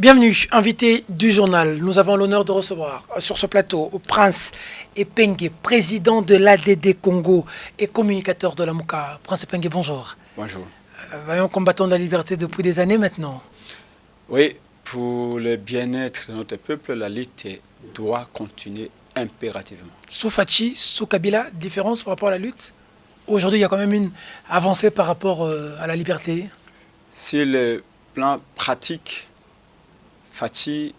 Bienvenue, invité du journal. Nous avons l'honneur de recevoir sur ce plateau Prince Epengue, président de l'ADD Congo et communicateur de la Mouka. Prince Epengue, bonjour. Bonjour. Voyons, combattant de la liberté depuis des années maintenant. Oui, pour le bien-être de notre peuple, la lutte doit continuer impérativement. Sous Fachi, sous Kabila, différence par rapport à la lutte? Aujourd'hui, il y a quand même une avancée par rapport à la liberté. Sur le plan pratique, Fachi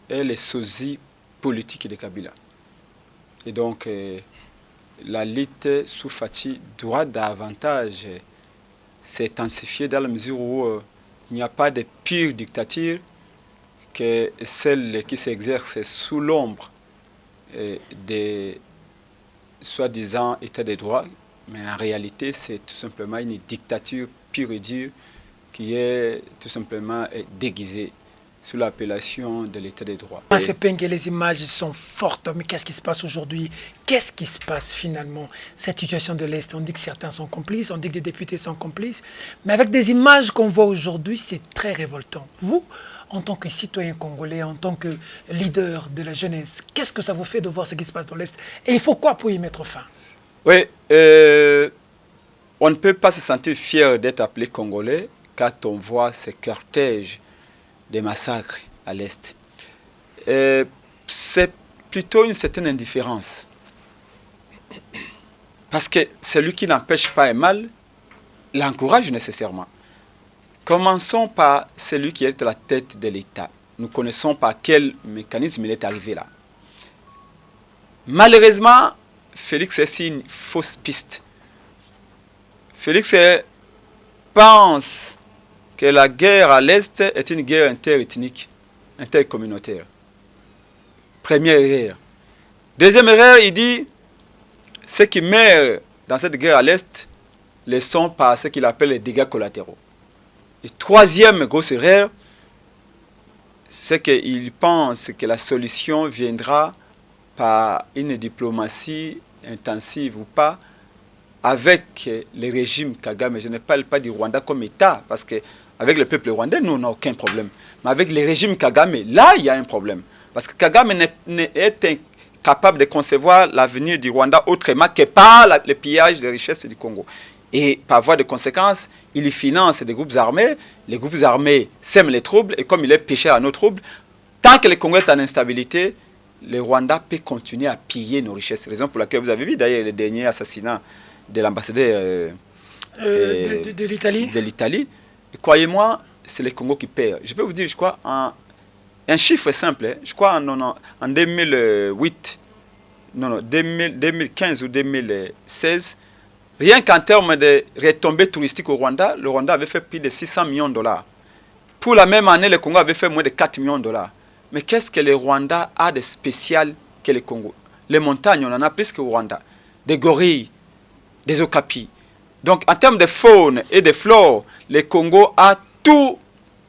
est le sosie politique de Kabila. Et donc, la lutte sous Fachi doit davantage s'intensifier dans la mesure où il n'y a pas de pire dictature que celle qui s'exerce sous l'ombre des soi-disant états de droit. Mais en réalité, c'est tout simplement une dictature pure et dure qui est tout simplement déguisée sous l'appellation de l'état de droit. C'est peine que les images sont fortes, mais qu'est-ce qui se passe aujourd'hui? Qu'est-ce qui se passe finalement? Cette situation de l'Est, on dit que certains sont complices, on dit que des députés sont complices, mais avec des images qu'on voit aujourd'hui, c'est très révoltant. Vous, en tant que citoyen congolais, en tant que leader de la jeunesse, qu'est-ce que ça vous fait de voir ce qui se passe dans l'Est? Et il faut quoi pour y mettre fin? Oui, on ne peut pas se sentir fier d'être appelé Congolais quand on voit ces cortèges des massacres à l'Est. C'est plutôt une certaine indifférence. Parce que celui qui n'empêche pas un mal l'encourage nécessairement. Commençons par celui qui est à la tête de l'État. Nous connaissons par quel mécanisme il est arrivé là. Malheureusement, Félix est sur une fausse piste. Félix pense que la guerre à l'Est est une guerre interethnique, intercommunautaire. Première erreur. Deuxième erreur, il dit ceux qui meurent dans cette guerre à l'Est le sont par ce qu'il appelle les dégâts collatéraux. Et troisième grosse erreur, c'est qu'il pense que la solution viendra par une diplomatie intensive ou pas avec le régime Kagame. Je ne parle pas du Rwanda comme État, parce qu'avec le peuple rwandais, nous, on n'a aucun problème. Mais avec le régime Kagame, là, il y a un problème. Parce que Kagame est incapable de concevoir l'avenir du Rwanda autrement que par le pillage des richesses du Congo. Et par voie de conséquence, il finance des groupes armés. Les groupes armés sèment les troubles, et comme il est pécheur à nos troubles, tant que le Congo est en instabilité, le Rwanda peut continuer à piller nos richesses. Raison pour laquelle vous avez vu d'ailleurs le dernier assassinat de l'ambassadeur de l'Italie. De l'Italie. Croyez-moi, c'est le Congo qui perd. Je peux vous dire, je crois, un chiffre simple. Hein, je crois en 2008, 2015 ou 2016, rien qu'en termes de retombées touristiques au Rwanda, le Rwanda avait fait plus de 600 millions de dollars. Pour la même année, le Congo avait fait moins de 4 millions de dollars. Mais qu'est-ce que le Rwanda a de spécial que le Congo? Les montagnes, on en a plus qu'au Rwanda. Des gorilles, des okapis. Donc, en termes de faune et de flore, le Congo a tous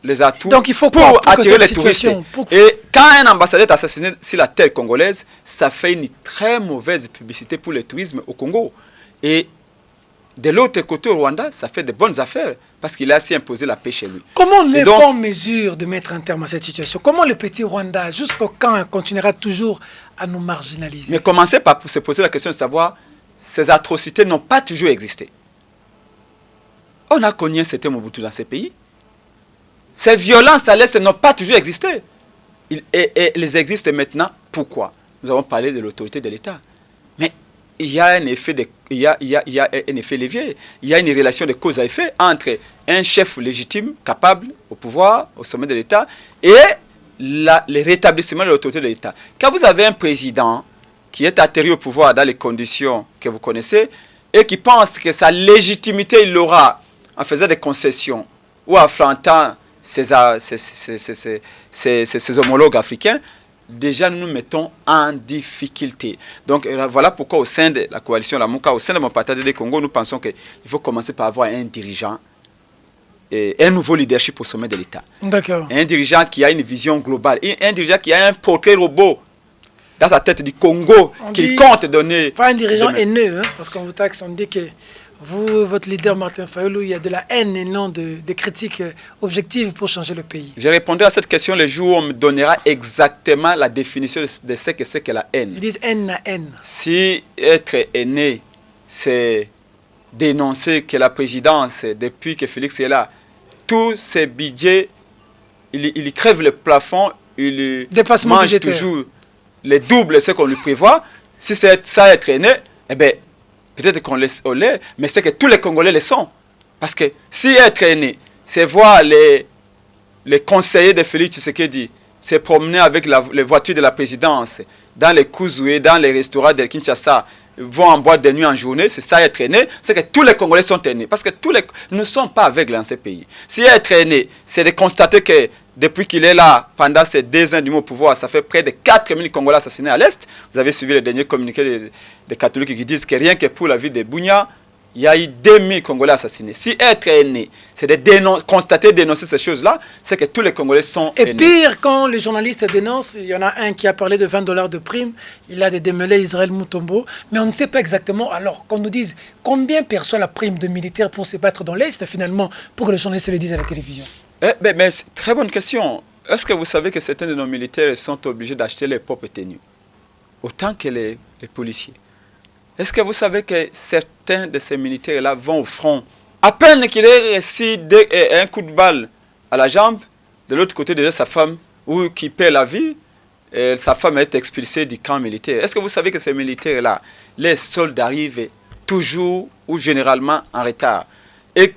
les atouts. Donc, il faut pour attirer les touristes. Et quand un ambassadeur est assassiné sur la terre congolaise, ça fait une très mauvaise publicité pour le tourisme au Congo. Et de l'autre côté, au Rwanda, ça fait de bonnes affaires parce qu'il a assez imposé la paix chez lui. Comment on n'est pas en mesure de mettre un terme à cette situation? Comment le petit Rwanda, jusqu'au quand, continuera toujours à nous marginaliser? Mais commencez par se poser la question de savoir, ces atrocités n'ont pas toujours existé. On a connu un certain Mobutu dans ces pays. Ces violences à l'Est n'ont pas toujours existé. Elles existent maintenant. Pourquoi? Nous avons parlé de l'autorité de l'État. Mais il y a un effet, il y a un effet levier. Il y a une relation de cause à effet entre un chef légitime, capable, au pouvoir, au sommet de l'État, et le rétablissement de l'autorité de l'État. Quand vous avez un président qui est atterri au pouvoir dans les conditions que vous connaissez, et qui pense que sa légitimité, il l'aura en faisant des concessions ou en affrontant ses homologues africains, déjà nous nous mettons en difficulté. Donc voilà pourquoi au sein de la coalition La Mouka, au sein de mon parti des Congo, nous pensons qu'il faut commencer par avoir un dirigeant, et un nouveau leadership au sommet de l'État. D'accord. Un dirigeant qui a une vision globale, un dirigeant qui a un portrait robot dans sa tête du Congo qu'il compte donner. Pas un dirigeant haineux, hein, parce qu'on vous taxe, on dit que Vous, votre leader Martin Fayulu, il y a de la haine et non des critiques objectives pour changer le pays. Je répondrai à cette question le jour où on me donnera exactement la définition de ce que c'est que la haine. Ils disent haine à haine. Si être aîné, c'est dénoncer que la présidence, depuis que Félix est là, tous ces budgets, il crève le plafond, il Dépassement mange budgétaire. toujours les doubles de ce qu'on lui prévoit. Si c'est ça être aîné, eh bien, peut-être qu'on l'est, mais c'est que tous les Congolais le sont. Parce que si être aîné, c'est voir les conseillers de Félix Tshisekedi se promener avec les voitures de la présidence dans les cousouets, dans les restaurants de Kinshasa, vont en boîte de nuit en journée, c'est ça être aîné, c'est que tous les Congolais sont aînés. Parce que nous ne sommes pas aveugles dans ce pays. Si être aîné, c'est de constater que depuis qu'il est là, pendant ces 2 ans du mot au pouvoir, ça fait près de 4000 Congolais assassinés à l'Est. Vous avez suivi le dernier communiqué des catholiques qui disent que rien que pour la ville de Bunia, il y a eu 2000 Congolais assassinés. Si être aîné, c'est de constater, dénoncer ces choses-là, c'est que tous les Congolais sont aînés. Et pire, quand les journalistes dénoncent, il y en a un qui a parlé de $20 de prime, il a démêlé Israël Mutombo, mais on ne sait pas exactement, alors qu'on nous dise combien perçoit la prime de militaire pour se battre dans l'Est, finalement, pour que les journalistes le disent à la télévision. Mais c'est une très bonne question. Est-ce que vous savez que certains de nos militaires sont obligés d'acheter leurs propres tenues, autant que les policiers? Est-ce que vous savez que certains de ces militaires-là vont au front? À peine qu'il ait reçu un coup de balle à la jambe, de l'autre côté déjà sa femme, ou qui perd la vie, sa femme est expulsée du camp militaire. Est-ce que vous savez que ces militaires-là, les soldats arrivent toujours ou généralement en retard? Et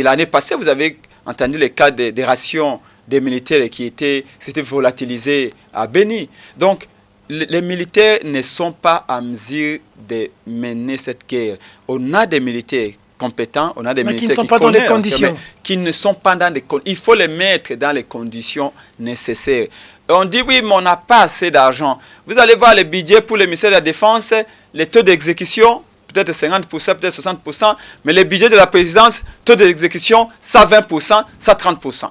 l'année passée, vous avez entendu les cas des rations des militaires qui s'étaient volatilisées à Beni. Donc, les militaires ne sont pas en mesure de mener cette guerre. On a des militaires compétents, on a des militaires qui ne sont pas dans les conditions. Qui ne sont pas dans des conditions. Il faut les mettre dans les conditions nécessaires. On dit oui, mais on n'a pas assez d'argent. Vous allez voir les budgets pour le ministère de la Défense, les taux d'exécution, peut-être 50%, peut-être 60%, mais les budgets de la présidence, taux d'exécution, 120%, 130%.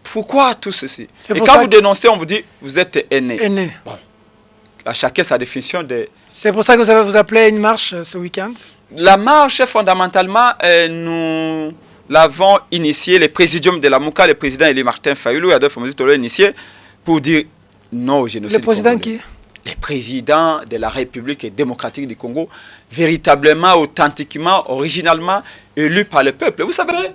Pourquoi tout ceci? Et quand vous dénoncez, on vous dit, vous êtes aîné. Bon. À chacun sa définition de... C'est pour ça que vous avez vous appelé une marche ce week-end? La marche, fondamentalement, nous l'avons initiée, le présidium de la MOUCA, le président Élie Martin Fayulu, Adolphe Mouzito l'a initié pour dire non au génocide. Le président qui? Le président de la République démocratique du Congo, véritablement, authentiquement, originalement élu par le peuple. Vous savez,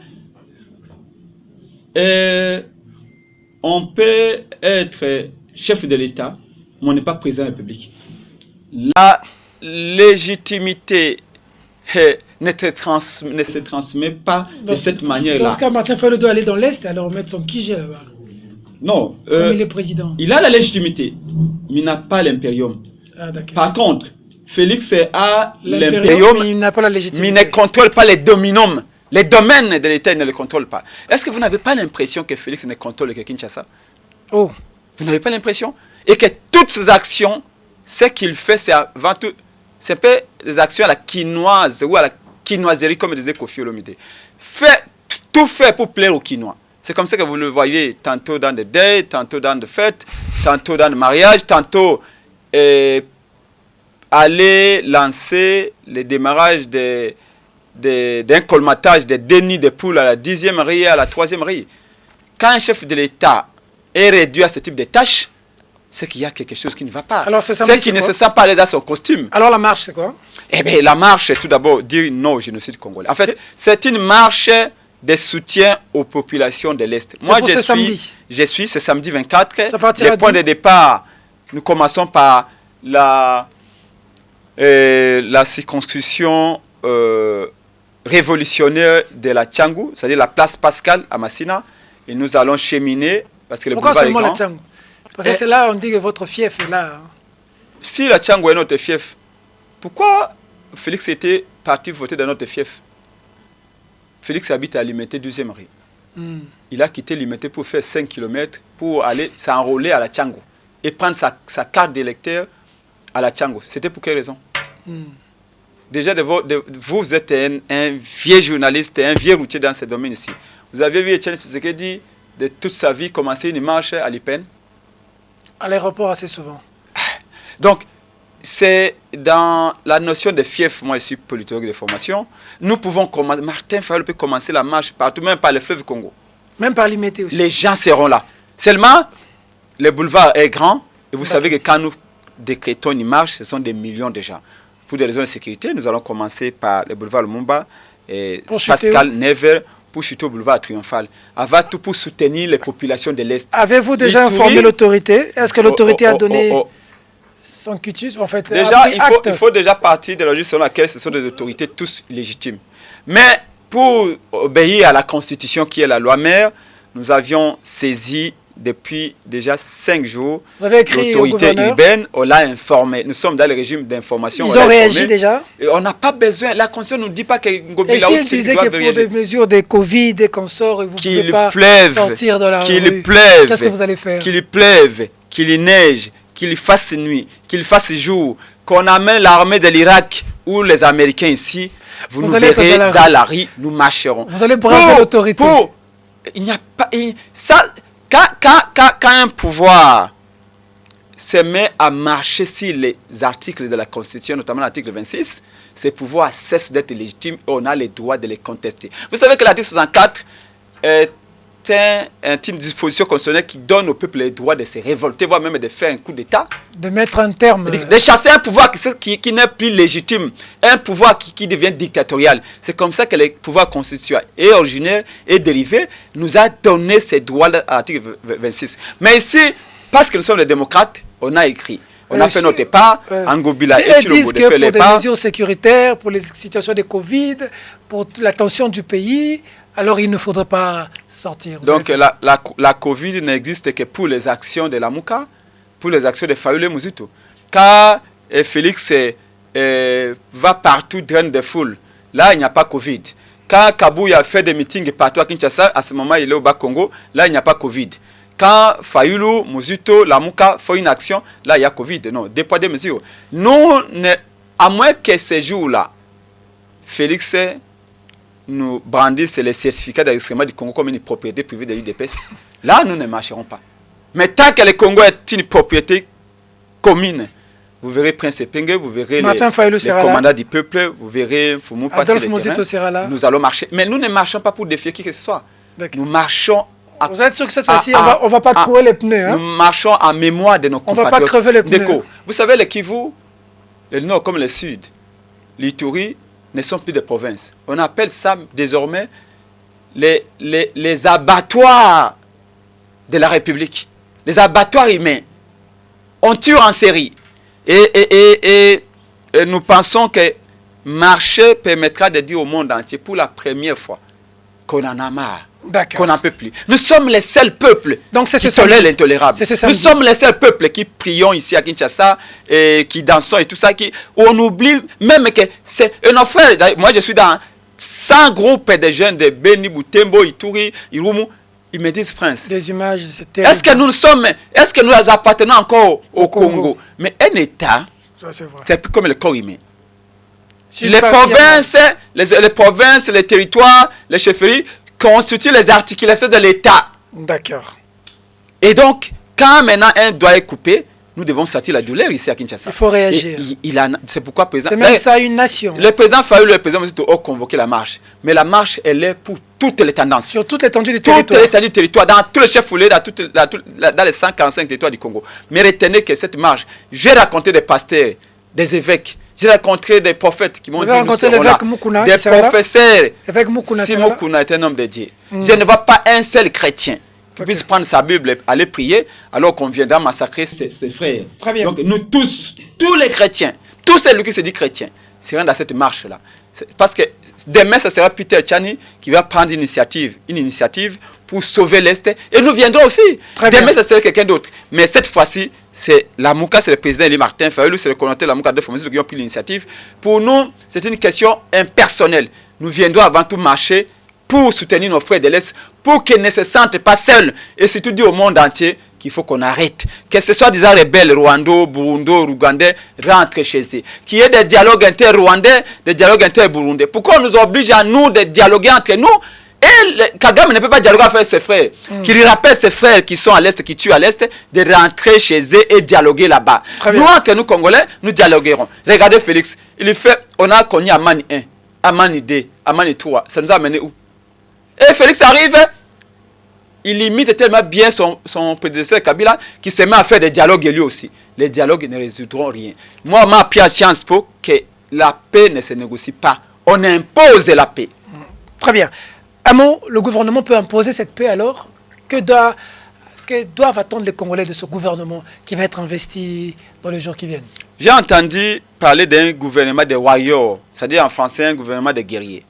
on peut être chef de l'État, mais on n'est pas président de la République. La légitimité ne se transmet pas de cette manière-là. Dans ce cas, Martin Fayulu doit aller dans l'Est et alors mettre son QG là-bas. Non, comme il est président. Il a la légitimité, mais il n'a pas l'impérium. Ah, par contre, Félix a l'impérium, mais il n'a pas la légitimité. Mais il ne contrôle pas les dominums. Les domaines de l'État, il ne les contrôle pas. Est-ce que vous n'avez pas l'impression que Félix ne contrôle que Kinshasa? Oh. Vous n'avez pas l'impression? Et que toutes ces actions, ce qu'il fait, c'est avant tout, c'est un peu des actions à la quinoise ou à la quinoiserie, comme disait Kofi Olomide. Tout fait pour plaire aux Quinois. C'est comme ça que vous le voyez tantôt dans des deuils, tantôt dans des fêtes, tantôt dans des mariages, tantôt aller lancer le démarrage d'un colmatage des 2 nids de poules à la 10e riz, à la 3e riz. Quand un chef de l'État est réduit à ce type de tâches, c'est qu'il y a quelque chose qui ne va pas. C'est qu'il ne se sent pas à l'aise dans son costume. Alors la marche, c'est quoi? Eh bien, la marche, c'est tout d'abord dire non au génocide congolais. En fait, c'est une marche de soutien aux populations de l'Est. Moi, c'est samedi 24. Le point de départ, nous commençons par la circonscription révolutionnaire de la Tchangou, c'est-à-dire la place Pascal à Massina. Et nous allons cheminer, parce que le boulevard est grand. Pourquoi seulement la Tchangou? Parce que c'est là, on dit que votre fief est là. Si la Tchangou est notre fief, pourquoi Félix était parti voter dans notre fief? Félix habite à Limité 12e rue. Il a quitté Limité pour faire 5 km pour aller s'enrôler à la Tchangou et prendre sa carte d'électeur à la Tchangou. C'était pour quelle raison? Déjà, vous êtes un vieux journaliste, un vieux routier dans ce domaine ici. Vous avez vu Etienne Tshisekedi de toute sa vie commencer une marche à l'Ipen? À l'aéroport assez souvent. Donc, c'est dans la notion de fief. Moi, je suis politologue de formation. Nous pouvons commencer. Martin Fayulu peut commencer la marche partout, même par le fleuve Congo. Même par l'Imété aussi. Les gens seront là. Seulement, le boulevard est grand. Et vous savez que quand nous décrétons une marche, ce sont des millions de gens. Pour des raisons de sécurité, nous allons commencer par le boulevard Lumumba, et Pascal Never, pour chuter au boulevard Triomphal. Avant tout, pour soutenir les populations de l'Est. Avez-vous déjà informé l'autorité? Est-ce que l'autorité a donné son cutus? En fait, déjà, il faut déjà partir de la logique selon laquelle ce sont des autorités tous légitimes. Mais pour obéir à la Constitution qui est la loi mère, nous avions saisi depuis déjà 5 jours l'autorité urbaine, on l'a informé. Nous sommes dans le régime d'information. Ils ont réagi déjà? Et on n'a pas besoin, la Constitution ne nous dit pas que Ngobi et s'ils disaient que pour des mesures de Covid, des consorts, vous ne pouvez pas sortir de la rue, qu'est-ce que vous allez faire? Qu'il pleuve, qu'il neige, qu'il fasse nuit, qu'il fasse jour, qu'on amène l'armée de l'Irak ou les Américains ici, vous nous verrez dans la rue, nous marcherons. Vous allez braver l'autorité. Il n'y a pas... Ça, quand un pouvoir se met à marcher sur les articles de la Constitution, notamment l'article 26, ces pouvoirs cessent d'être légitimes et on a le droit de les contester. Vous savez que l'article 64 est une disposition constitutionnelle qui donne au peuple le droit de se révolter, voire même de faire un coup d'État. De mettre un terme. De chasser un pouvoir qui n'est plus légitime, un pouvoir qui devient dictatorial. C'est comme ça que le pouvoir constitutionnel et originaire et dérivé nous a donné ces droits-là à l'article 26. Mais ici, parce que nous sommes les démocrates, on a écrit. On a fait notre part, Angobila et Tshilombo de faire les pour des mesures sécuritaires, pour les situations de Covid, pour la tension du pays, alors il ne faudrait pas sortir. Donc la Covid n'existe que pour les actions de la Mouka, pour les actions de Fayulu Muzito. Quand Félix va partout, draine des foules, là il n'y a pas Covid. Quand Kabouya fait des meetings partout à Kinshasa, à ce moment il est au Bas-Congo, là il n'y a pas Covid. Quand Fayulu, Muzito, la Mouka font une action, là il y a Covid. Non, des poids, des mesures. Nous, à moins que ces jours-là, Félix nous brandissent les certificats d'enregistrement du Congo comme une propriété privée de l'UDPS, là nous ne marcherons pas. Mais tant que le Congo est une propriété commune, vous verrez Prince Epenge, vous verrez les commandants du peuple, vous verrez Foumou passer les terrains. Nous allons marcher. Mais nous ne marchons pas pour défier qui que ce soit. Nous marchons. Vous êtes sûr que cette fois-ci, on ne va pas trouver les pneus, hein? Nous marchons en mémoire de nos compatriotes. On ne va pas crever les pneus. Vous savez, le Kivu, le nord comme le sud, l'Ituri ne sont plus des provinces. On appelle ça désormais les abattoirs de la République. Les abattoirs humains. On tue en série. Et nous pensons que marcher permettra de dire au monde entier pour la première fois qu'on en a marre. Qu'on n'en peut plus. Nous sommes les seuls peuples qui tolèrent l'intolérable. Nous sommes les seuls peuples qui prions ici à Kinshasa et qui dansons et tout ça, où on oublie même que c'est nos frères. Moi je suis dans 100 groupes de jeunes de Beni, Butembo, Ituri, Irumu. Ils me disent Prince. Des images, est-ce que nous appartenons encore au Congo? Mais un État, c'est comme le corps humain. Les provinces, les territoires, les chefferies constituent les articulations de l'État. D'accord. Et donc, quand maintenant un doigt est coupé, nous devons sortir la douleur ici à Kinshasa. Il faut réagir. C'est pourquoi président. C'est même ça une nation. Le président Fayulu et le président Muzito ont convoqué la marche. Mais la marche, elle est pour toutes les tendances. Sur toute l'étendue du territoire. Toute l'étendue du territoire, dans tous les chefs foulés, dans les 145 territoires du Congo. Mais retenez que cette marche, j'ai raconté des pasteurs, des évêques, j'ai rencontré des prophètes qui m'ont dit nous serons là. Des professeurs. Si Mukuna est un homme de Dieu. Je ne vois pas un seul chrétien qui puisse prendre sa Bible, aller prier, alors qu'on viendra massacrer ses frères. Très bien. Donc nous tous les chrétiens, tous celui qui se dit chrétien, seront dans cette marche-là. Parce que demain, ce sera Peter Tchani qui va prendre une initiative pour sauver l'Est. Et nous viendrons aussi. Demain, ce sera quelqu'un d'autre. Mais cette fois-ci, c'est la Mouka, c'est le président Elie Martin Fayulu, c'est le coordonnateur de la Mouka de Fomosi qui ont pris l'initiative. Pour nous, c'est une question impersonnelle. Nous viendrons avant tout marcher pour soutenir nos frères de l'Est, pour qu'ils ne se sentent pas seuls. Et surtout dire au monde entier qu'il faut qu'on arrête. Que ce soit des rebelles rwandais, burundais, ougandais, rentrent chez eux. Qu'il y ait des dialogues inter-rwandais, des dialogues inter-burundais. Pourquoi on nous oblige à nous de dialoguer entre nous? Et Kagame ne peut pas dialoguer avec ses frères. Qu'il rappelle ses frères qui sont à l'Est, qui tuent à l'Est, de rentrer chez eux et dialoguer là-bas. Nous, entre nous Congolais, nous dialoguerons. Regardez Félix, on a connu Amani 1, Amani 2, Amani 3. Ça nous a amené où? Et Félix arrive, il imite tellement bien son prédécesseur Kabila qui se met à faire des dialogues lui aussi. Les dialogues ne résoudront rien. Moi, ma pire Sciences Po, que la paix ne se négocie pas. On impose la paix. Très bien. Amo, le gouvernement peut imposer cette paix alors? Que doivent attendre les Congolais de ce gouvernement qui va être investi dans les jours qui viennent? J'ai entendu parler d'un gouvernement de warriors, c'est-à-dire en français un gouvernement de guerriers.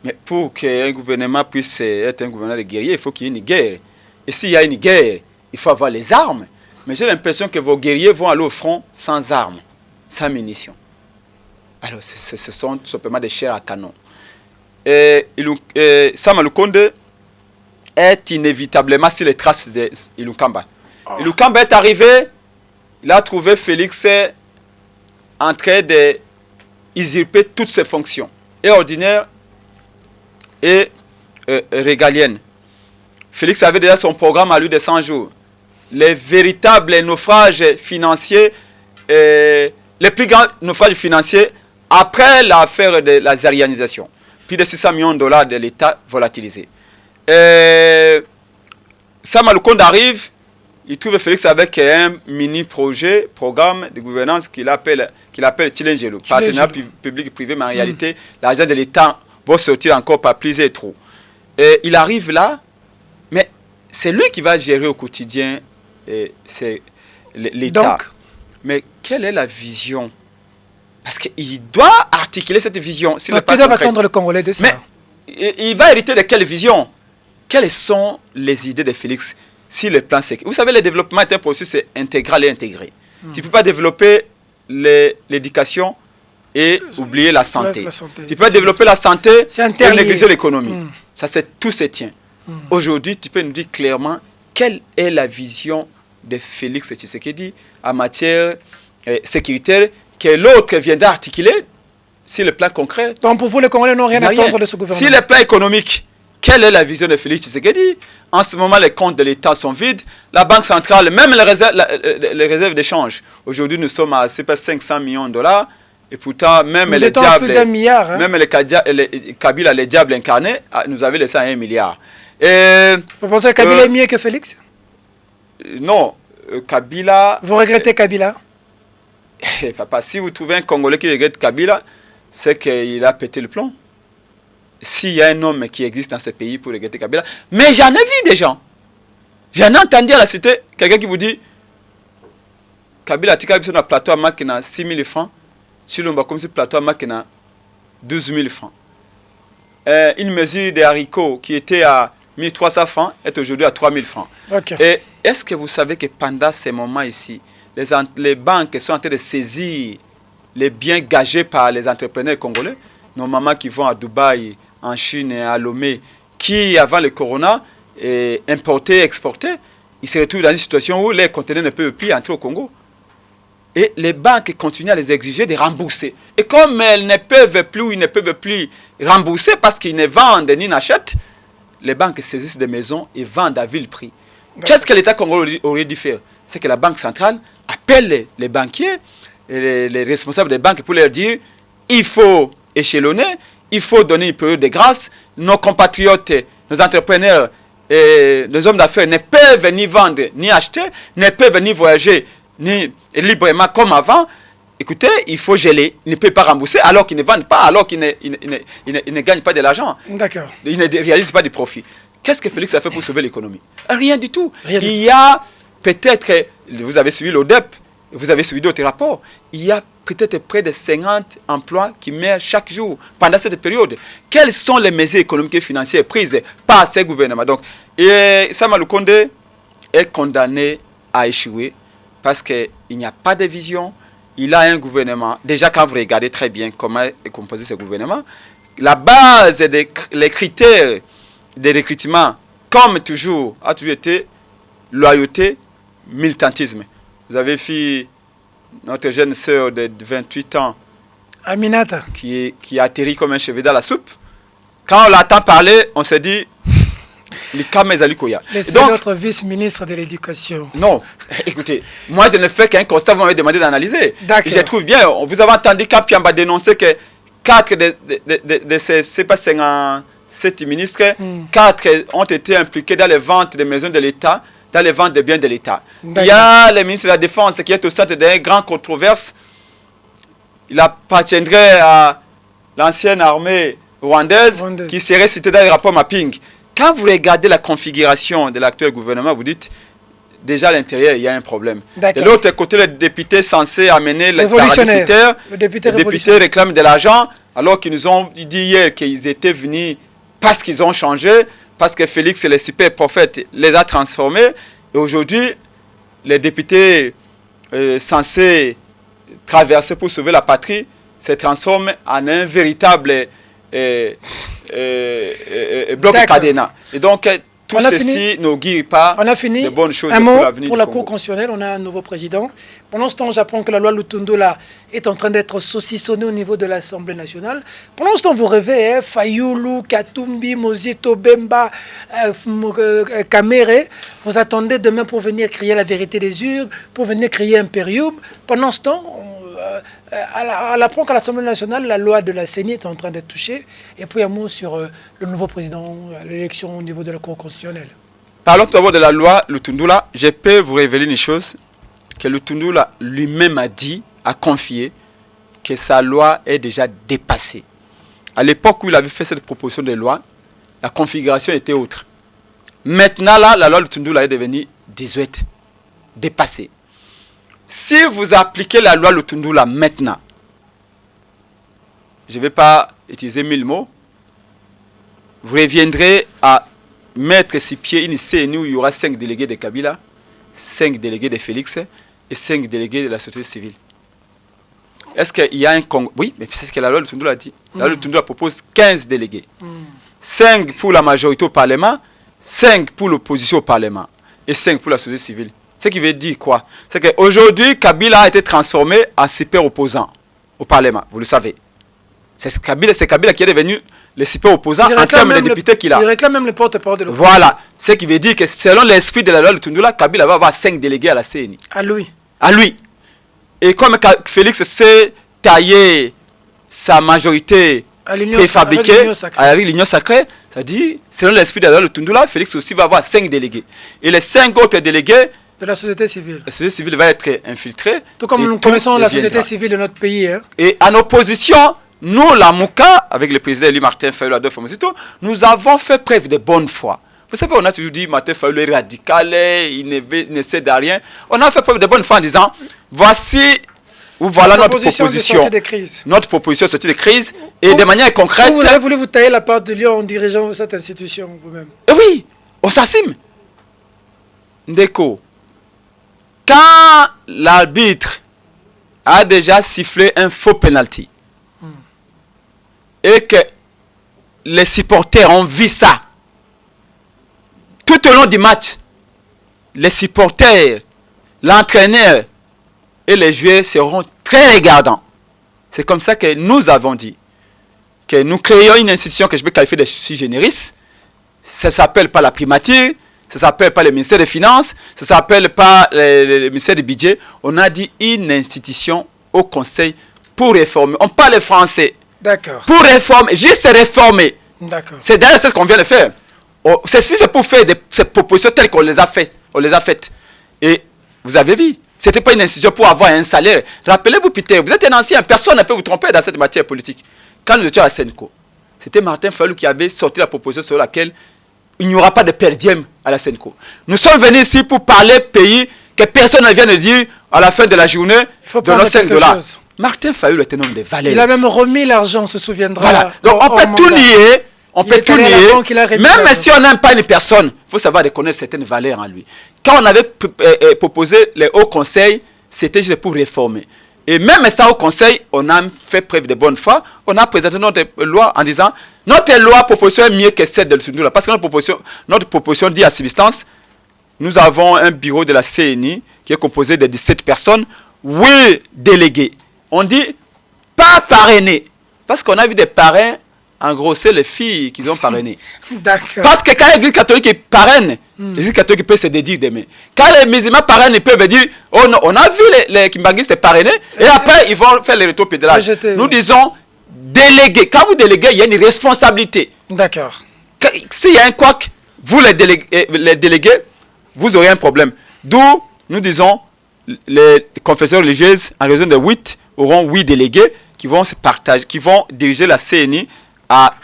Mais pour qu'un gouvernement puisse être un gouvernement de guerriers, il faut qu'il y ait une guerre. Et s'il y a une guerre, il faut avoir les armes. Mais j'ai l'impression que vos guerriers vont aller au front sans armes, sans munitions. Alors ce sont tout simplement des chairs à canon. Sama Lukonde est inévitablement sur les traces d'Ilukamba. Ilukamba est arrivé, il a trouvé Félix en train de usurper toutes ses fonctions, et ordinaires et régaliennes. Félix avait déjà son programme à lui de 100 jours. Les véritables naufrages financiers, les plus grands naufrages financiers après l'affaire de la zérianisation. Plus de 600 millions de dollars de l'État volatilisés. Sama Lukonde arrive, il trouve Félix avec un programme de gouvernance qu'il appelle Chilengelo, partenariat public-privé, mais en réalité, l'argent de l'État va sortir encore par plusieurs trous. Il arrive là, mais c'est lui qui va gérer au quotidien l'État. Mais quelle est la vision? Parce qu'il doit articuler cette vision. Que doivent attendre le Congolais de ça? Mais il va hériter de quelle vision? Quelles sont les idées de Félix sur le plan sécuritaire? Vous savez, le développement est un processus intégral et intégré. Tu ne peux pas développer l'éducation et oublier la santé. Tu peux pas développer la santé et négliger l'économie. Ça, tout se tient. Aujourd'hui, tu peux nous dire clairement quelle est la vision de Félix Tshisekedi en matière sécuritaire que l'autre vient d'articuler sur le plan concret. Donc pour vous, les Congolais n'ont rien à attendre de ce gouvernement? Sur le plan économique, quelle est la vision de Félix Tshisekedi? En ce moment, les comptes de l'État sont vides. La Banque centrale, même les réserves d'échange. Aujourd'hui, nous sommes à 500 millions de dollars. Et pourtant, même les diables, plus d'un milliard, hein? Même les Kabila, les diables incarnés, nous avaient laissé à 1 milliard. Vous pensez que Kabila est mieux que Félix? Non, Kabila... Vous regrettez Kabila? Papa, si vous trouvez un Congolais qui regrette Kabila, c'est qu'il a pété le plomb. S'il y a un homme qui existe dans ce pays pour regretter Kabila, mais j'en ai vu des gens. J'en ai entendu à la cité quelqu'un qui vous dit Kabila a sur le plateau à Makina 6 000 francs, sur le comme si le plateau à Makina 12 000 francs. Une mesure des haricots qui était à 1300 francs est aujourd'hui à 3 000 francs. Okay. Et est-ce que vous savez que pendant ces moments ici, les banques sont en train de saisir les biens gagés par les entrepreneurs congolais, nos mamans qui vont à Dubaï, en Chine et à Lomé, qui avant le corona importaient et exportaient, ils se retrouvent dans une situation où les conteneurs ne peuvent plus entrer au Congo. Et les banques continuent à les exiger de rembourser. Et comme elles ne peuvent plus ou ils ne peuvent plus rembourser parce qu'ils ne vendent ni n'achètent, les banques saisissent des maisons et vendent à vil prix. Qu'est-ce que l'État congolais aurait dû faire? C'est que la Banque centrale appelle les banquiers, et les responsables des banques pour leur dire il faut échelonner, il faut donner une période de grâce. Nos compatriotes, nos entrepreneurs et les hommes d'affaires ne peuvent ni vendre ni acheter, ne peuvent ni voyager ni librement comme avant. Écoutez, il faut geler, ils ne peuvent pas rembourser alors qu'ils ne vendent pas, alors qu'ils ne gagnent pas de l'argent. D'accord. Ils ne réalisent pas de profit. Qu'est-ce que Félix a fait pour sauver l'économie? Rien du tout. Il y a peut-être, vous avez suivi l'ODEP, vous avez suivi d'autres rapports, il y a peut-être près de 50 emplois qui meurent chaque jour pendant cette période. Quelles sont les mesures économiques et financières prises par ces gouvernements? Donc, Sama Lukonde est condamné à échouer parce qu'il n'y a pas de vision. Il a un gouvernement. Déjà, quand vous regardez très bien comment est composé ce gouvernement, la base les critères de recrutement, comme toujours, a toujours été loyauté, militantisme. Vous avez vu notre jeune sœur de 28 ans, Aminata, qui atterrit comme un cheveu dans la soupe. Quand on l'entend parler, on se dit, Laissez notre vice-ministre de l'Éducation. Non, écoutez, moi je ne fais qu'un constat, vous m'avez demandé d'analyser. D'accord. Je trouve bien, vous avez entendu quand Piamba dénonçait que 4 de ces, c'est pas 57 ministres, 4 ont été impliqués dans les ventes des maisons de l'État, dans les ventes des biens de l'État. Il y a le ministre de la Défense qui est au centre d'une grande controverse. Il appartiendrait à l'ancienne armée rwandaise qui serait citée dans le rapport Mapping. Quand vous regardez la configuration de l'actuel gouvernement, vous dites déjà à l'intérieur, il y a un problème. De l'autre côté, le député censé amener les parasitaires, le député réclame de l'argent, alors qu'ils nous ont dit hier qu'ils étaient venus parce qu'ils ont changé, parce que Félix, le super prophète, les a transformés. Et aujourd'hui, les députés censés traverser pour sauver la patrie se transforment en un véritable bloc cadenas. Et donc, tout ceci n'augure pas de bonnes choses pour l'avenir. Pour la Cour constitutionnelle, on a un nouveau président. Pendant ce temps, j'apprends que la loi Lutundula est en train d'être saucissonnée au niveau de l'Assemblée nationale. Pendant ce temps, vous rêvez, Fayoulou, Katumbi, Mozito, Bemba, Kamere, vous attendez demain pour venir crier la vérité des urnes, pour venir crier Imperium. Pendant ce temps, on apprend qu'à l'Assemblée nationale, la loi de la CENI est en train d'être touchée. Et puis un mot sur le nouveau président, l'élection au niveau de la Cour constitutionnelle. Parlons tout d'abord de la loi Lutundula. Je peux vous révéler une chose, que Lutundula lui-même a dit, a confié, que sa loi est déjà dépassée. À l'époque où il avait fait cette proposition de loi, la configuration était autre. Maintenant, là, la loi Lutundula est devenue 18, dépassée. Si vous appliquez la loi Lutundula maintenant, je ne vais pas utiliser 1000 mots, vous reviendrez à mettre sur pied une CNU où il y aura 5 délégués de Kabila, 5 délégués de Félix et 5 délégués de la société civile. Est-ce qu'il y a un Congrès? Oui, mais c'est ce que la loi Lutundula a dit. La loi Lutundula propose 15 délégués. 5 pour la majorité au Parlement, 5 pour l'opposition au Parlement et 5 pour la société civile. Ce qui veut dire quoi? C'est qu'aujourd'hui, Kabila a été transformé en super opposant au Parlement, vous le savez. C'est Kabila qui est devenu le super opposant en termes de députés qu'il a. Il réclame même le porte-parole de l'opposition. Voilà, ce qui veut dire que selon l'esprit de la loi Lutundula, Kabila va avoir 5 délégués à la CNI. À lui. À lui. Et comme Félix s'est taillé sa majorité préfabriquée avec l'union sacrée, c'est-à-dire, selon l'esprit de la loi Lutundula, Félix aussi va avoir 5 délégués. Et les 5 autres délégués de la société civile. La société civile va être infiltrée. Tout comme nous connaissons la société civile de notre pays. Hein. Et en opposition, nous, la Mouka, avec le président élu Martin Fayulu Adolphe Mosito, nous avons fait preuve de bonne foi. Vous savez, on a toujours dit Martin Fayulu est radical, il ne cède à rien. On a fait preuve de bonne foi en disant, voici ou voilà notre proposition. Notre proposition de sortie de crise. Et de manière concrète... Vous avez voulu vous tailler la part de lion en dirigeant cette institution vous-même. Et oui, au Sassim. Ndeko. Quand l'arbitre a déjà sifflé un faux penalty et que les supporters ont vu ça, tout au long du match, les supporters, l'entraîneur et les joueurs seront très regardants. C'est comme ça que nous avons dit que nous créons une institution que je peux qualifier de sui generis. Ça ne s'appelle pas la primature. Ça ne s'appelle pas le ministère des Finances, ça ne s'appelle pas le ministère du Budget. On a dit une institution au Conseil pour réformer. On parle français. D'accord. Pour réformer, juste réformer. D'accord. C'est d'ailleurs ce qu'on vient de faire. C'est pour faire ces propositions telles qu'on les a faites. On les a faites. Et vous avez vu, ce n'était pas une institution pour avoir un salaire. Rappelez-vous, Peter, vous êtes un ancien, personne ne peut vous tromper dans cette matière politique. Quand nous étions à Senco, c'était Martin Fayulu qui avait sorti la proposition sur laquelle il n'y aura pas de per diem à la Senco. Nous sommes venus ici pour parler pays que personne ne vient de dire à la fin de la journée de nos 5 $. Martin Fayulu est un homme de valeur. Il a même remis l'argent, on se souviendra. Voilà. Donc on peut tout nier. On peut tout nier. Même si on n'aime pas une personne, il faut savoir reconnaître certaines valeurs en lui. Quand on avait proposé les hauts conseils, c'était juste pour réformer. Et même ça au conseil, on a fait preuve de bonne foi. On a présenté notre loi en disant notre loi proposition est mieux que celle de Lutundula. Parce que notre proposition dit à substance, nous avons un bureau de la CNI qui est composé de 17 personnes, 8 délégués. On dit pas parrainés. Parce qu'on a vu des parrains En gros, c'est les filles qui ont parrainé. D'accord. Parce que quand l'Église catholique parraine, l'Église catholique peut se dédire demain. Quand les musulmans parrainent, ils peuvent dire, oh non, on a vu les kimbanguistes parrainer, et après ils vont faire les retours pédalage. Nous disons, déléguer. Quand vous déléguez, il y a une responsabilité. D'accord. S'il y a un couac, vous les déléguez, vous aurez un problème. D'où nous disons, les confessions religieuses, en raison de 8, auront 8 délégués qui vont se partager, qui vont diriger la CNI à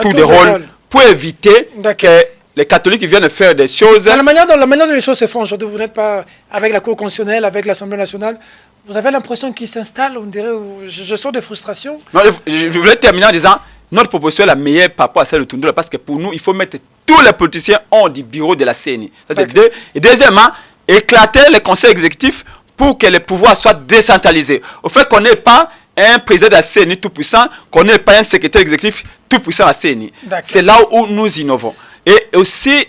tous des rôles pour éviter que les catholiques viennent faire des choses. La manière dont les choses se font aujourd'hui, vous n'êtes pas avec la Cour constitutionnelle, avec l'Assemblée nationale, vous avez l'impression qu'ils s'installent, on dirait, je sens des frustrations. Non, je voulais terminer en disant, notre proposition est la meilleure par rapport à celle de Tundula, parce que pour nous, il faut mettre tous les politiciens hors du bureau de la CNI. Ça, c'est deux. Et deuxièmement, éclater les conseils exécutifs pour que les pouvoirs soient décentralisés. Au fait qu'on n'ait pas un président de la CNI tout puissant, qu'on n'ait pas un secrétaire exécutif tout puissant à la CNI. C'est là où nous innovons. Et aussi,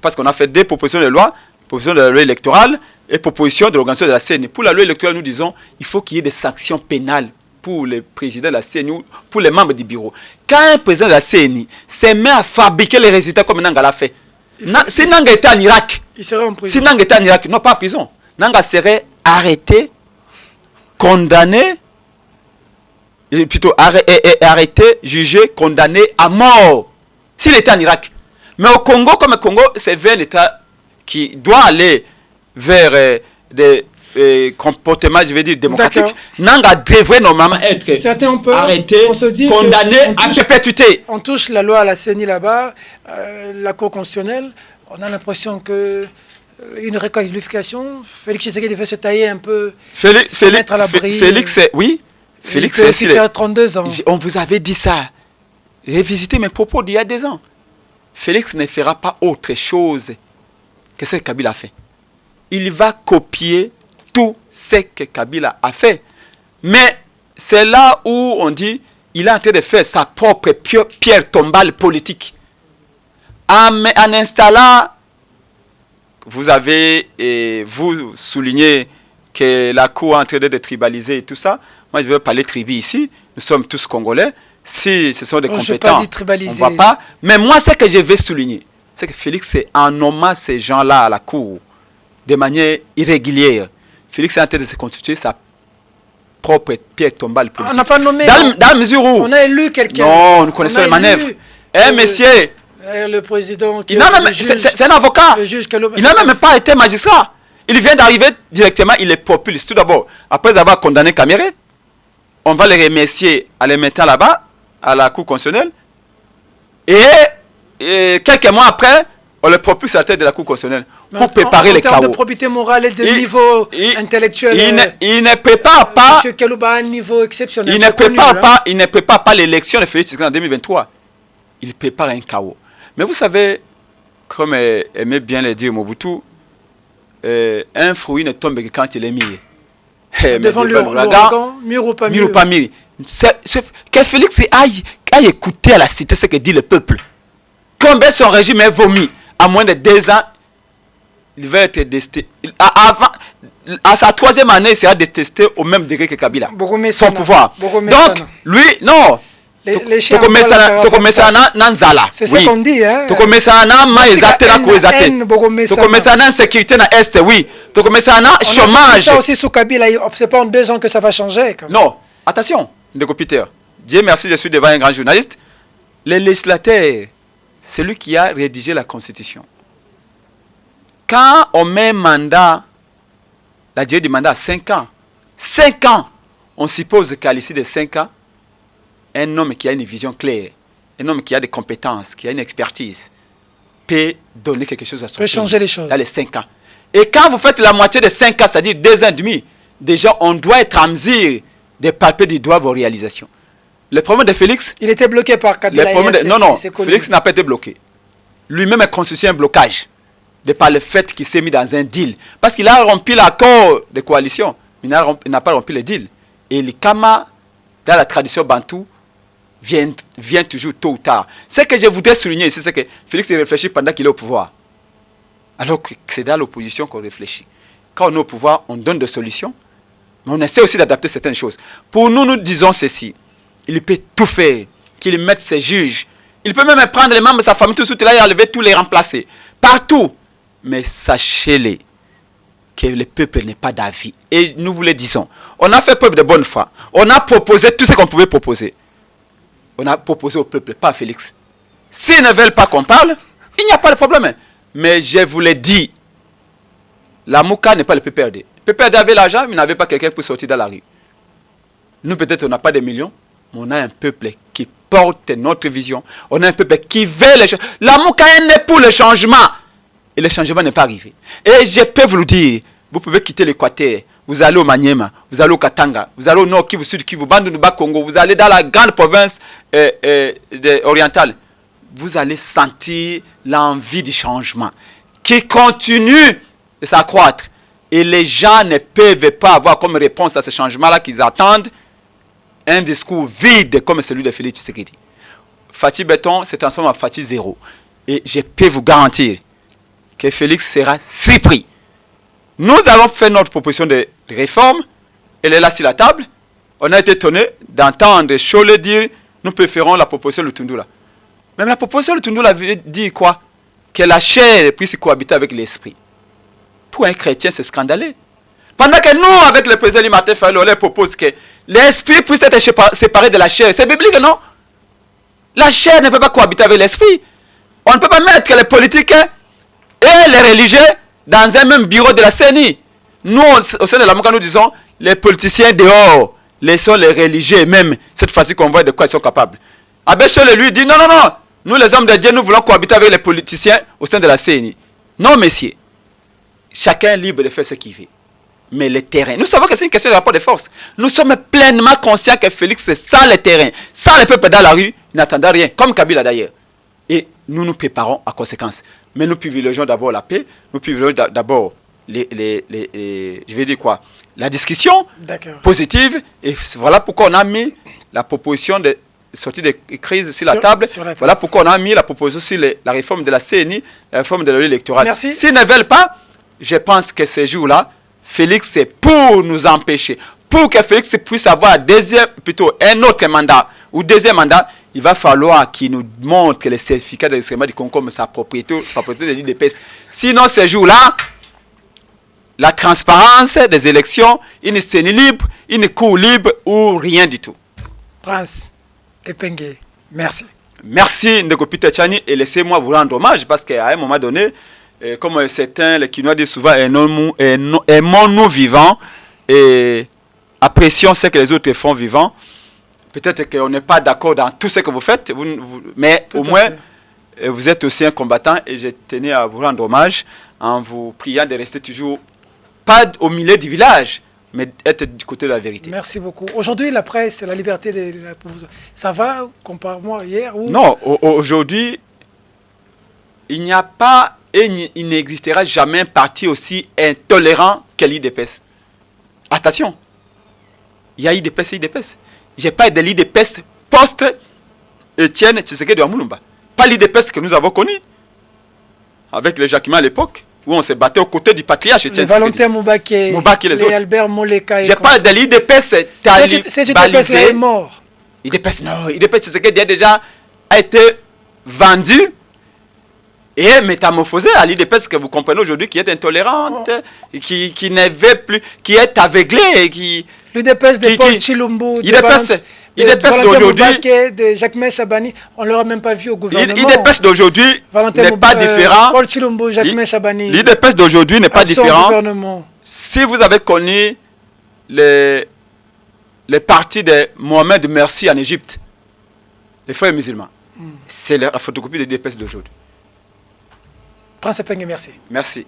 parce qu'on a fait des propositions de loi, proposition de la loi électorale et proposition de l'organisation de la CNI. Pour la loi électorale, nous disons il faut qu'il y ait des sanctions pénales pour les présidents de la CNI ou pour les membres du bureau. Quand un président de la CNI se met à fabriquer les résultats comme Nanga l'a fait, si Nanga était en Irak, il serait en prison. Si Nanga était en Irak, non pas en prison, Nanga serait arrêté, condamné, plutôt arrêté, jugé, condamné à mort, s'il était en Irak. Mais au Congo, comme le Congo, c'est vers l'État qui doit aller vers des comportements, je vais dire, démocratiques. Nanga devrait normalement être arrêté, condamné à perpétuité. On touche la loi à la CENI là-bas, la Cour constitutionnelle, on a l'impression que une réqualification, Félix Tshisekedi devait se tailler un peu, se mettre à l'abri. Félix, oui. Félix, c'est il a 32 ans. On vous avait dit ça. Révisitez mes propos d'il y a 2 ans. Félix ne fera pas autre chose que ce que Kabila a fait. Il va copier tout ce que Kabila a fait. Mais c'est là où on dit il est en train de faire sa propre pierre tombale politique. En installant, vous avez, vous soulignez que la Cour est en train de tribaliser et tout ça. Moi, je veux parler tribu ici. Nous sommes tous Congolais. Si ce sont des compétents, on ne voit pas. Mais moi, ce que je vais souligner, c'est que Félix est en nommant ces gens-là à la Cour de manière irrégulière. Félix est en train de se constituer sa propre pierre tombale politique. On n'a pas nommé. Dans la mesure où... On a élu quelqu'un. Non, nous connaissons les manœuvres. Monsieur... Le président... C'est un avocat. Il n'a même pas été magistrat. Il vient d'arriver directement, il est populiste. Tout d'abord, après avoir condamné Caméré, on va les remercier en les mettant là-bas, à la Cour constitutionnelle. Et quelques mois après, on le propulse à la tête de la Cour constitutionnelle pour préparer les chaos. En termes de probité morale et de niveau intellectuel, il ne prépare pas. M. Kelouba a un niveau exceptionnel. Il ne prépare pas l'élection de Félix Tshisekedi en 2023. Il prépare un chaos. Mais vous savez, comme aimait bien le dire Mobutu, un fruit ne tombe que quand il est mis. Devant l'ouragan, mûr ou pas mûr. Que Félix aille écouter à la cité ce que dit le peuple. Combien son régime est vomi. À moins de 2 ans, il va être détesté. À sa 3e année, il sera détesté au même degré que Kabila. Son pouvoir. Donc, lui, non. Les chiens c'est ce qu'on dit, hein. Sécurité na est, oui. Chômage. Ça aussi sous Kabila, c'est pas en 2 ans que ça va changer. Non, attention, Ndeko Peter. Dieu merci, je suis devant un grand journaliste. Le législateur, c'est lui qui a rédigé la Constitution. Quand on met mandat, la durée du mandat à 5 ans, 5 ans, on suppose qu'à l'issue de 5 ans, un homme qui a une vision claire, un homme qui a des compétences, qui a une expertise, peut donner quelque chose à son pays. Peut changer les choses. Dans les 5 ans. Et quand vous faites la moitié de 5 ans, c'est-à-dire 2 ans et demi, déjà on doit être en mesure de palper du doigt vos réalisations. Le problème de Félix... Il était bloqué par Kabila. Non, Félix n'a pas été bloqué. Lui-même a constitué un blocage de par le fait qu'il s'est mis dans un deal. Parce qu'il a rempli l'accord de coalition, mais il n'a pas rempli le deal. Et les Kama, dans la tradition bantou, vient toujours tôt ou tard. Ce que je voudrais souligner ici, c'est que Félix réfléchit pendant qu'il est au pouvoir. Alors que c'est dans l'opposition qu'on réfléchit. Quand on est au pouvoir, on donne des solutions, mais on essaie aussi d'adapter certaines choses. Pour nous, nous disons ceci. Il peut tout faire. qu'il mette ses juges. Il peut même prendre les membres de sa famille, tout là, et enlever tous les remplacer. Partout. Mais sachez-le, que le peuple n'est pas d'avis. Et nous vous le disons. On a fait preuve de bonne foi. On a proposé tout ce qu'on pouvait proposer. On a proposé au peuple, pas à Félix. S'ils ne veulent pas qu'on parle, il n'y a pas de problème. Mais je vous l'ai dit, la Mouka n'est pas le PPRD. Le PPRD avait l'argent, mais n'avait pas quelqu'un pour sortir dans la rue. Nous, peut-être, on n'a pas de millions, mais on a un peuple qui porte notre vision. On a un peuple qui veut le changement. La Mouka est née pour le changement. Et le changement n'est pas arrivé. Et je peux vous le dire, vous pouvez quitter l'Équateur, vous allez au Maniema, vous allez au Katanga, vous allez au Nord Kivu, Sud Kivu, Bandunduba, Congo, vous allez dans la grande province orientale. Vous allez sentir l'envie du changement qui continue de s'accroître. Et les gens ne peuvent pas avoir comme réponse à ce changement-là qu'ils attendent un discours vide comme celui de Félix Tshisekedi. Fatih Béton se transforme en Fatih Zéro. Et je peux vous garantir que Félix sera surpris. Nous avons fait notre proposition de réforme. Elle est là sur la table. On a été étonné d'entendre Cholet dire nous préférons la proposition de Tundula. Même la proposition de Tundula veut dire quoi? Que la chair puisse cohabiter avec l'esprit. Pour un chrétien, c'est scandaleux. Pendant que nous, avec le président Martin Fayulu, on leur propose que l'esprit puisse être séparé de la chair. C'est biblique, non? La chair ne peut pas cohabiter avec l'esprit. On ne peut pas mettre les politiques et les religieux dans un même bureau de la CENI. Nous, au sein de la Mouka, nous disons, les politiciens dehors, laissons les religieux même, cette fois-ci qu'on voit de quoi ils sont capables. Abbé Cholet lui dit, non, non, non, nous les hommes de Dieu, nous voulons cohabiter avec les politiciens au sein de la CENI. Non, messieurs, chacun est libre de faire ce qu'il veut. Mais le terrain, nous savons que c'est une question de rapport de force. Nous sommes pleinement conscients que Félix, c'est ça le terrain. Sans le peuple dans la rue, il n'attendait rien, comme Kabila d'ailleurs. Et nous nous préparons à conséquence. Mais nous privilégions d'abord la paix, nous privilégions d'abord je vais dire quoi, la discussion positive. Et voilà pourquoi on a mis la proposition de sortie de crise sur la table. Voilà pourquoi on a mis la proposition sur la réforme de la CENI, la réforme de la loi électorale. S'ils ne veulent pas, je pense que ces jours-là, Félix, c'est pour nous empêcher. Pour que Félix puisse avoir un autre mandat ou deuxième mandat, il va falloir qu'il nous montre que le certificat de l'extrémat du Congo comme sa propriété de l'IDPS. Sinon, ces jours-là, la transparence des élections, une CENI libre, une cour libre ou rien du tout. Prince Epengue, merci. Merci Ndeko Peter Tchani et laissez-moi vous rendre hommage parce qu'à un moment donné, comme certains, les Kinois disent souvent, aimons-nous vivants et apprécions ce que les autres font vivants. Peut-être qu'on n'est pas d'accord dans tout ce que vous faites, mais au moins, vous êtes aussi un combattant et je tenais à vous rendre hommage en vous priant de rester toujours, pas au milieu du village, mais être du côté de la vérité. Merci beaucoup. Aujourd'hui, la presse, la liberté de la... Ça va, compare-moi à hier ou... Non, aujourd'hui, il n'y a pas et il n'existera jamais un parti aussi intolérant que l'IDPS. Attention, il y a IDPS et IDPS. Je parle de l'IDPS post-Étienne Tshisekedi de Amulumba. Pas l'IDPS que nous avons connu, avec le Jacquemin à l'époque, où on se battait aux côtés du patriarche Étienne Tshisekedi. Valentin Moubaki, les autres. Albert Moleka. Je parle de l'IDPS talibalisé. Cet IDPS est mort. IDPS, non, IDPS Tshisekedi a été vendu et métamorphosé à l'IDPS que vous comprenez aujourd'hui, qui est intolérante, qui ne veut plus, qui est aveuglée. L'IDPS de Paul Chilombo, l'IDPS d'aujourd'hui, de Jacquemin Chabani, on ne l'aura même pas vu au gouvernement. L'IDPS d'aujourd'hui n'est pas différent. Paul Chilombo, Jacquemin Chabani. L'IDPS d'aujourd'hui n'est pas différent. Si vous avez connu les partis de Mohamed Mersi en Égypte, les frères musulmans, c'est la photocopie de l'IDPS d'aujourd'hui. Prince Epengue, merci. Merci.